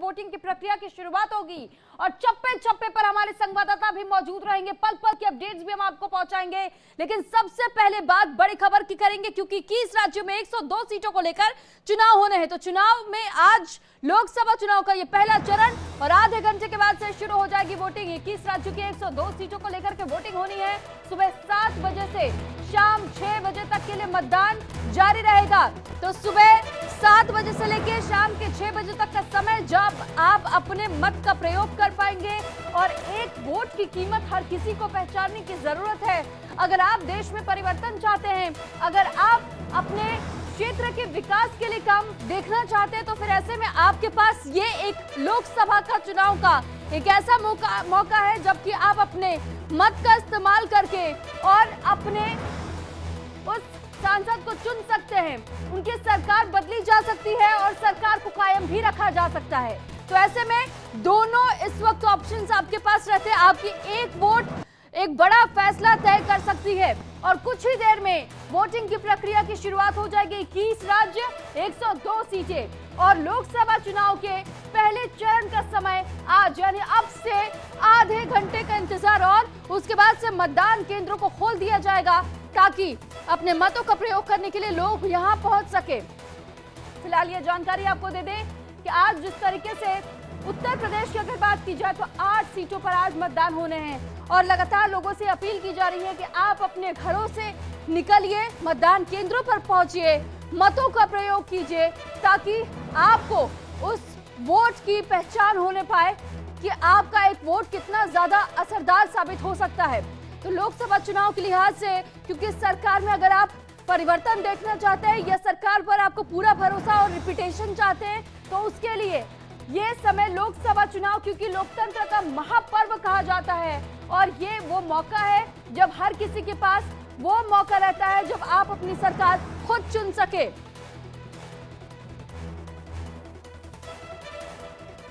Voting की प्रक्रिया की शुरुआत होगी और चप्पे चप्पे पर हमारे संवाददाता भी मौजूद रहेंगे। पल पल की अपडेट्स भी हम आपको पहुंचाएंगे। लेकिन सबसे पहले बात बड़ी खबर की करेंगे, क्योंकि 21 राज्यों में 102 सीटों को लेकर चुनाव होने हैं। तो चुनाव में आज लोकसभा चुनाव का ये पहला चरण और आधे घंटे के बाद से शुरू हो जाएगी वोटिंग। 21 राज्यों की 102 सीटों को लेकर के वोटिंग होनी है। सुबह 7 बजे से शाम 6 बजे तक के लिए मतदान जारी रहेगा। तो सुबह 7 बजे से लेकर शाम के 6 बजे तक का समय जब आप अपने मत का प्रयोग कर पाएंगे। और एक वोट की कीमत हर किसी को पहचानने की जरूरत है। अगर आप देश में परिवर्तन चाहते हैं, अगर आप अपने क्षेत्र के विकास के लिए काम देखना चाहते हैं, तो फिर ऐसे में आपके पास ये एक लोकसभा का चुनाव का एक ऐसा मौका है जबकि आप अपने मत का इस्तेमाल करके और अपने उस सांसद को चुन सकते हैं। उनकी सरकार बदली जा सकती है और सरकार को कायम भी रखा जा सकता है। तो ऐसे में दोनों इस वक्त ऑप्शंस आपके पास रहते हैं। आपकी एक वोट एक बड़ा फैसला तय कर सकती है और कुछ ही देर में वोटिंग की प्रक्रिया की शुरुआत हो जाएगी। 21 राज्य, 102 सीटें और लोकसभा चुनाव के पहले चरण का समय आज, यानी अब से आधे घंटे का इंतजार और उसके बाद से मतदान केंद्रों को खोल दिया जाएगा ताकि अपने मतों का प्रयोग करने के लिए लोग यहां पहुंच सके। फिलहाल ये जानकारी आपको दे दें कि आज जिस तरीके से उत्तर प्रदेश की अगर बात की जाए तो 8 सीटों पर आज मतदान होने हैं और लगातार लोगों से अपील की जा रही है कि आप अपने घरों से निकलिए, मतदान केंद्रों पर पहुंचिए, मतों का प्रयोग कीजिए ताकि आपको उस वोट की पहचान होने पाए कि आपका एक वोट कितना ज्यादा असरदार साबित हो सकता है। तो लोकसभा चुनाव के लिहाज से, क्योंकि सरकार में अगर आप परिवर्तन देखना चाहते हैं या सरकार पर आपको पूरा भरोसा और रिपीटेशन चाहते हैं, तो उसके लिए ये समय लोकसभा चुनाव, क्योंकि लोकतंत्र का महापर्व कहा जाता है और ये वो मौका है जब हर किसी के पास वो मौका रहता है जब आप अपनी सरकार खुद चुन सके।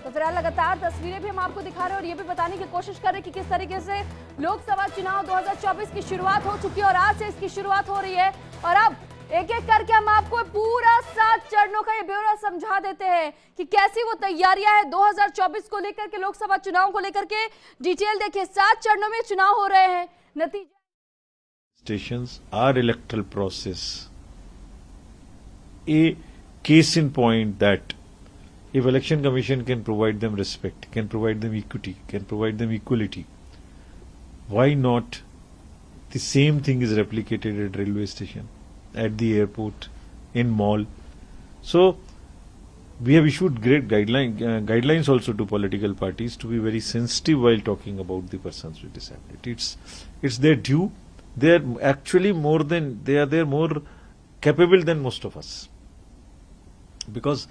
तो फिलहाल लगातार तस्वीरें भी हम आपको दिखा रहे हैं और ये भी बताने की कोशिश कर रहे हैं कि किस तरीके से लोकसभा चुनाव 2024 की शुरुआत हो चुकी है और आज से इसकी शुरुआत हो रही है। और अब एक एक करके हम आपको पूरा 7 चरणों का ये ब्यौरा समझा देते हैं कि कैसी वो तैयारियां हैं 2024 को लेकर के, लोकसभा चुनाव को लेकर के। डिटेल देखिए, 7 चरणों में चुनाव हो रहे हैं। नतीजा stations are electoral process. A case in point that if election commission can provide them respect, can provide them equity, can provide them equality, why not the same thing is replicated at railway station, at the airport, in mall. So we have issued great guidelines also to political parties to be very sensitive while talking about the persons with disability. It's their due. They are actually they are more capable than most of us, because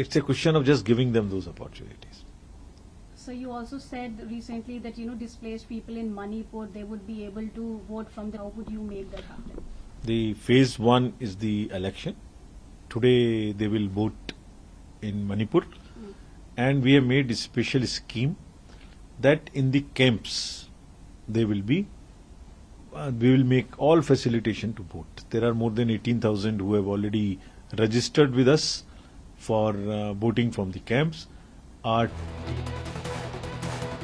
it's a question of just giving them those opportunities. So you also said recently that displaced people in Manipur, they would be able to vote from there. How would you make that happen? The phase 1 is the election. Today they will vote in Manipur, and we have made a special scheme that in the camps they will be. We will make all facilitation to vote. There are more than 18,000 who have already registered with us for voting from the camps.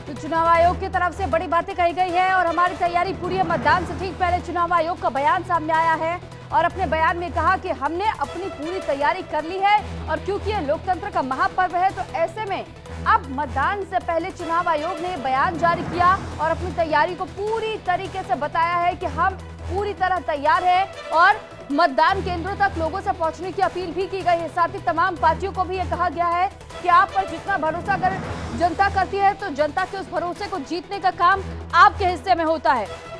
तो चुनाव आयोग की तरफ से बड़ी बातें कही गई है और हमारी तैयारी पूरी है। मतदान से ठीक पहले चुनाव आयोग का बयान सामने आया है और अपने बयान में कहा कि हमने अपनी पूरी तैयारी कर ली है और क्योंकि ये लोकतंत्र का महापर्व है, तो ऐसे में अब मतदान से पहले चुनाव आयोग ने बयान जारी किया और अपनी तैयारी को पूरी तरीके से बताया है कि हम पूरी तरह तैयार हैं और मतदान केंद्रों तक लोगों से पहुंचने की अपील भी की गई है। साथ ही तमाम पार्टियों को भी ये कहा गया है कि आप पर जितना भरोसा अगर जनता करती है तो जनता के उस भरोसे को जीतने का काम आपके हिस्से में होता है।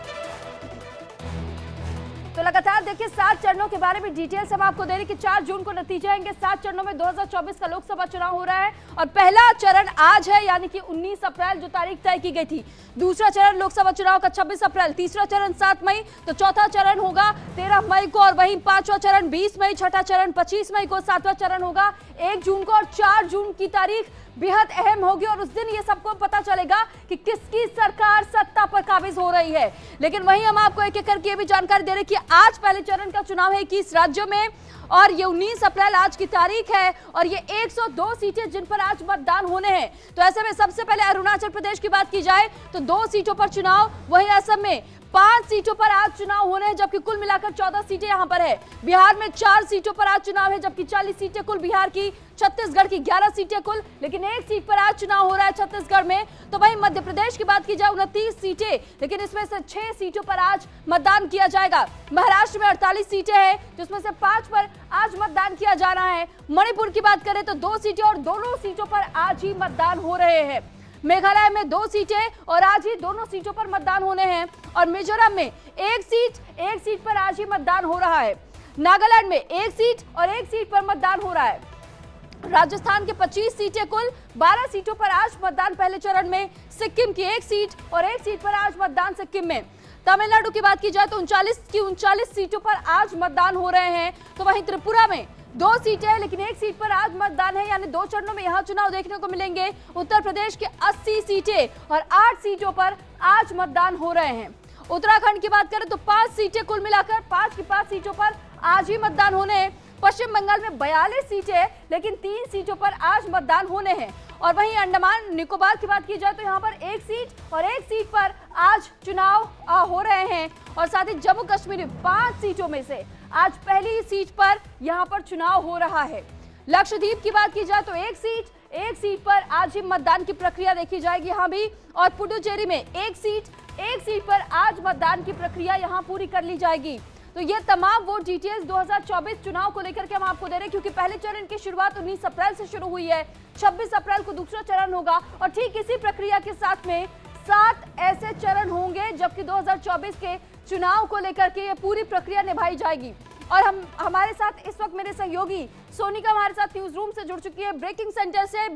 तो लगातार देखिए 7 चरणों के बारे में डिटेल से हम आपको दे रहे कि 4 जून को नतीजे आएंगे। 7 चरणों में 2024 का लोकसभा चुनाव हो रहा है और पहला चरण आज है, यानी कि 19 अप्रैल जो तारीख तय की गई थी। दूसरा चरण लोकसभा चुनाव का 26 अप्रैल, तीसरा चरण 7 मई, तो चौथा चरण होगा 13 मई को और वहीं 5वां चरण 20 मई, छठा चरण 25 मई को, 7वां चरण होगा 1 जून को और 4 जून की तारीख बेहद अहम होगी और उस दिन ये सबको पता चलेगा कि किसकी सरकार सत्ता पर काबिज हो रही है। लेकिन वहीं हम आपको एक एक करके ये भी जानकारी दे रहे कि आज पहले चरण का चुनाव है 21 राज्यों में और ये 19 अप्रैल आज की तारीख है और ये 102 सीटें जिन पर आज मतदान होने हैं। तो ऐसे में सबसे पहले अरुणाचल प्रदेश की बात की जाए तो 2 सीटों पर चुनाव, वहीं असम में 5 सीटों पर आज चुनाव होने हैं जबकि कुल मिलाकर 14 सीटें यहां पर है। बिहार में 4 सीटों पर आज चुनाव है जबकि 40 सीटें कुल बिहार की, छत्तीसगढ़ की 11 सीटें कुल, लेकिन 1 सीट पर आज चुनाव हो रहा है छत्तीसगढ़ में। तो वहीं मध्य प्रदेश की बात की जाए 29 सीटें, लेकिन इसमें से 6 सीटों पर आज मतदान किया जाएगा। महाराष्ट्र में 48 सीटें हैं जिसमें से 5 पर आज मतदान किया जा रहा है। मणिपुर की बात करें तो 2 सीटें और दोनों सीटों पर आज ही मतदान हो रहे हैं। मेघालय में 2 सीटें और आज ही दोनों सीटों पर मतदान होने हैं और मिजोरम में 1 सीट पर आज ही मतदान हो रहा है। नागालैंड में 1 सीट और 1 सीट पर मतदान हो रहा है। राजस्थान के 25 सीटें कुल, 12 सीटों पर आज मतदान पहले चरण में। सिक्किम की 1 सीट और 1 सीट पर आज मतदान सिक्किम में। तमिलनाडु की बात की जाए तो 39 सीटों पर आज मतदान हो रहे हैं। तो वहीं त्रिपुरा में 2 सीटें हैं लेकिन 1 सीट पर आज मतदान है, यानी 2 चरणों में यहां चुनाव देखने को मिलेंगे। उत्तर प्रदेश के 80 सीटें और 8 सीटों पर आज मतदान हो रहे हैं। उत्तराखंड की बात करें तो 5 सीटें कुल मिलाकर 5 की 5 सीटों पर आज ही मतदान होने हैं। पश्चिम बंगाल में 42 सीटें हैं लेकिन 3 सीटों पर आज मतदान होने हैं। और वहीं अंडमान निकोबार की बात की जाए तो यहाँ पर 1 सीट और 1 सीट पर आज चुनाव हो रहे हैं। और साथ ही जम्मू कश्मीर 5 सीटों में से आज पहली सीट पर यहाँ पर चुनाव हो रहा है। लक्षद्वीप की बात की जाए तो 1 सीट पर आज ही मतदान की प्रक्रिया देखी जाएगी यहाँ भी। और पुडुचेरी में 1 सीट पर आज मतदान की प्रक्रिया यहाँ पूरी कर ली जाएगी। तो ये तमाम वोट डिटेल्स 2024 चुनाव को लेकर के हम आपको दे रहे हैं क्योंकि पहले चरण की शुरुआत 19 अप्रैल से शुरू हुई है। 26 अप्रैल को दूसरा चरण होगा और ठीक इसी प्रक्रिया के साथ में 7 ऐसे चरण होंगे जबकि 2024 के चुनाव को लेकर के ये पूरी प्रक्रिया निभाई जाएगी। और हमारे साथ इस वक्त मेरे सहयोगी सोनिका हमारे साथ न्यूज रूम से जुड़ चुकी है ब्रेकिंग सेंटर से।